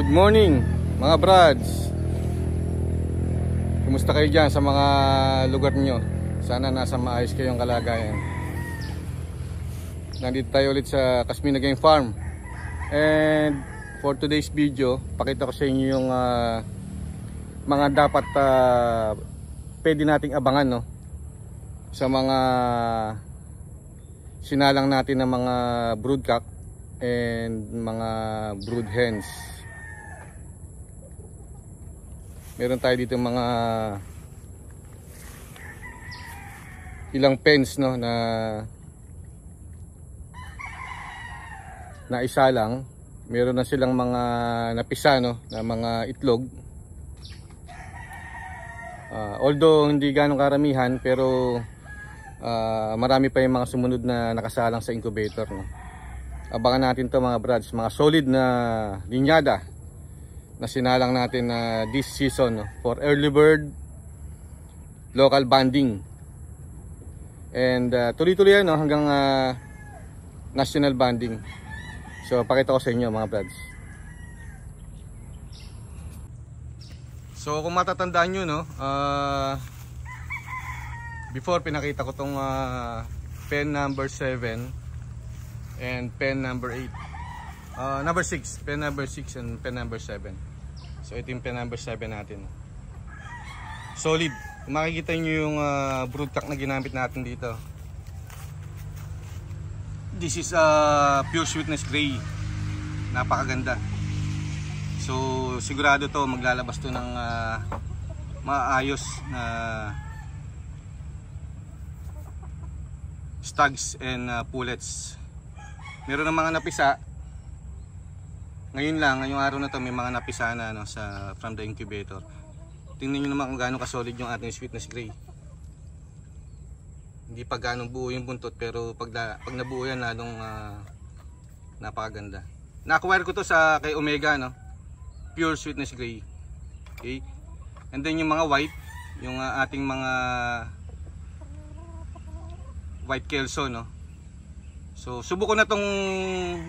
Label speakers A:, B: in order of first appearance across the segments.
A: Good morning mga brads. Kumusta kayo dyan sa mga lugar nyo? Sana nasa maayos kayong kalagayan. Nandito tayo ulit sa Casmina Game Farm. And for today's video, pakita ko sa inyo yung mga dapat pwede nating abangan, no? Sa mga sinalang natin ng mga broodcock and mga brood hens. Meron tayo dito mga ilang pens, no, na isa lang. Meron na silang mga napisa, no, na mga itlog. Although hindi ganong karamihan, pero marami pa yung mga sumunod na nakasalang sa incubator, no. Abangan natin to mga brads, mga solid na linyada na sinalang natin this season, no, for early bird, local banding, and tuloy-tuloy yan, no, hanggang national banding. So pakita ko sa inyo mga brads. So kung matatandaan nyo, no, before pinakita ko tong pen number 7 and pen number 8, number 6, pen number 6 and pen number 7. So ito yung pen number 7 natin. Solid. Kung makikita nyo yung broodcock na ginamit natin dito, this is pure sweetness gray. Napakaganda. So sigurado to maglalabas to ng maayos na stags and pullets. Meron ng mga napisa. Ngayon lang, ngayong araw na to may mga napisa na, no, from the incubator. Tingnan nyo naman kung gaano ka-solid yung ating sweetness gray. Hindi pa gaano buo yung buntot, pero pag nabuo yan, lalong napakaganda. Na-acquire ko to kay Omega, no? Pure sweetness gray. Okay? And then yung mga white, yung ating mga white kelso, no? So subukan na tong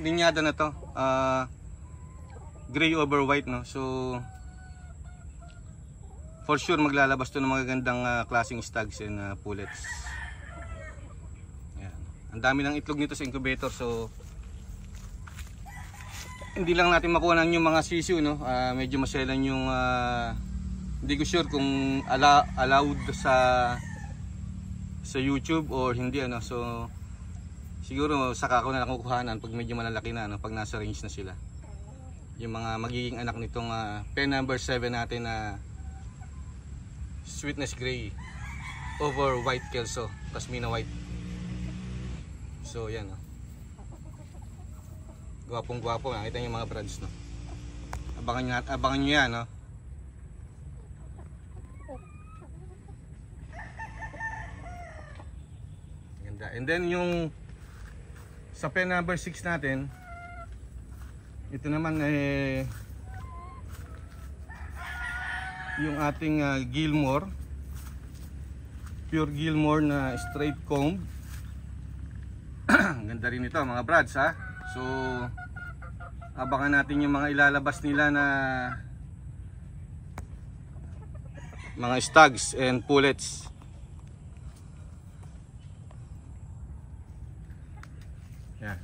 A: linyada na to, gray over white, no? So for sure maglalabas to ng magagandang klaseng stags and pullets. Ayan. Ang dami ng itlog nito sa incubator, so hindi lang natin makuha yung mga sisiu, no? Medyo maselan yung hindi ko sure kung allowed sa YouTube or hindi, ano. So siguro saka ko na nakukuhanan pag medyo malalaki na, no? Pag nasa range na sila, yung mga magiging anak nitong pen number 7 natin na sweetness gray over white kelso, Casmina white. So yan, no? Gwapong gwapo, nakita niyo mga brads, no? Abangan nyo yan, no? Ganda. And then yung sa pen number 6 natin, ito naman yung ating Gilmore, pure Gilmore na straight comb. Ganda rin ito mga brads, ha. So abangan natin yung mga ilalabas nila na mga stags and pullets. Yan.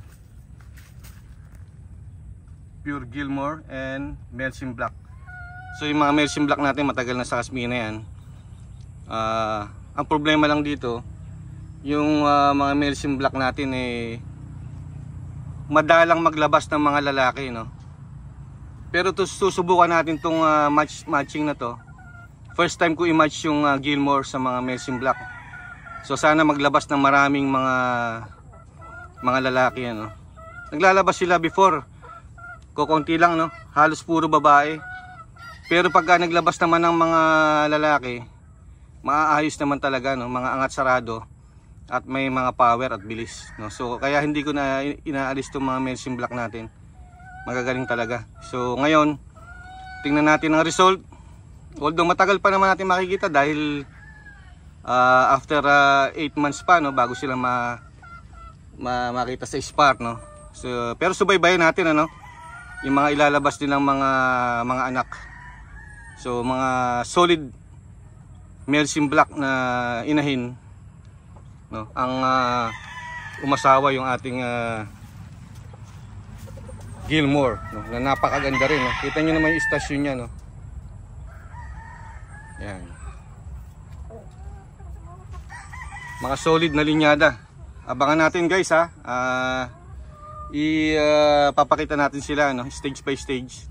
A: Pure Gilmore and Melsim Black. So yung mga Melsim Black natin matagal na sa Casmina yan. Ang problema lang dito, yung mga Melsim Black natin madalang maglabas ng mga lalaki, no? Pero susubukan natin tong matching na to. First time ko i-match yung Gilmore sa mga Melsim Black. So sana maglabas ng maraming mga lalaki, ano. Naglalabas sila before, kukunti lang, no? Halos puro babae. Pero pagka naglabas naman ng mga lalaki, maaayos naman talaga, no? Mga angat sarado at may mga power at bilis, no? So kaya hindi ko na inaalis itong mga Melsim Black natin. Magagaling talaga. So ngayon, tingnan natin ang result. Although matagal pa naman natin makikita dahil after 8 months pa, no, bago sila makita sa spark, no. So pero subaybayan natin, ano. yung mga ilalabas din ng mga anak. So mga solid Melsim Black na inahin, no, ang umasawa yung ating Gilmore, no, na napakaganda rin, no. Kita nyo naman yung istasyon niya, no. Yan. Mga solid na linyada. Abangan natin guys, ha. Papakita natin sila, no, stage by stage.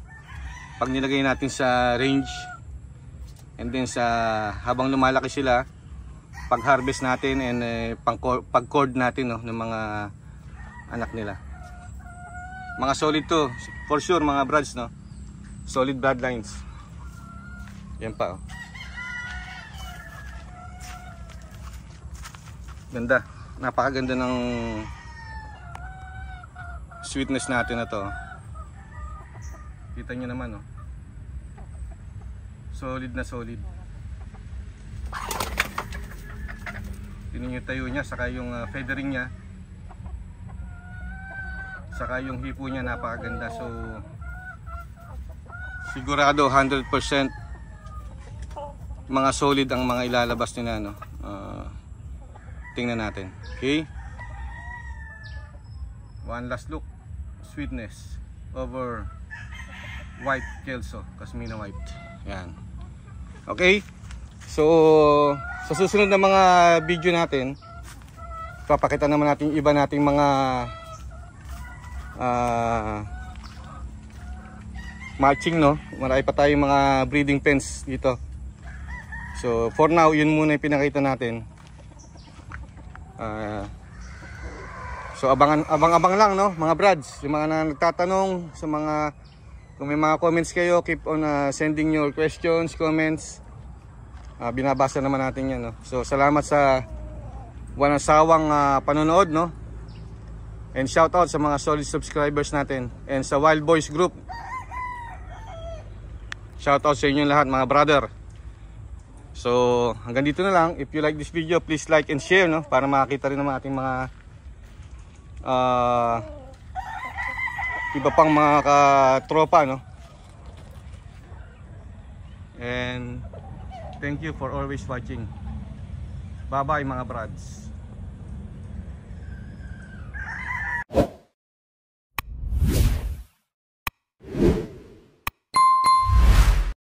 A: Pag nilagay natin sa range, and then habang lumalaki sila, pag harvest natin and pag cord natin, no, ng mga anak nila. Mga solid to, for sure mga brads, no. Solid bloodlines. Yan pa, oh. Ganda, napakaganda ng sweetness natin na to. Kita nyo naman, oh. Solid na solid. Tingnan yung tayo niya, saka yung feathering niya, saka yung hipo niya, napakaganda. So sigurado 100% mga solid ang mga ilalabas nila, no. Tingnan natin. Okay, one last look. Sweetness over white Kelso, Cashmere white. Yan. Okay, so sa susunod na mga video natin, papakita naman natin iba nating mga matching, no. Marami pa tayong mga breeding pens dito. So for now, yun muna yung pinakita natin. So abang-abang lang, no, mga brads. Yung mga nagtatanong sa mga, kung may mga comments kayo, keep on sending your questions, comments. Binabasa naman natin yan, no. So salamat sa walang sawang panonood, no. And shout out sa mga solid subscribers natin, and sa Wild Boys Group. Shout out sa inyo lahat, mga brother. So hanggang dito na lang. If you like this video, please like and share, no, para makakita rin naman ating mga iba pang mga katropa, no. And thank you for always watching. Bye bye mga brads.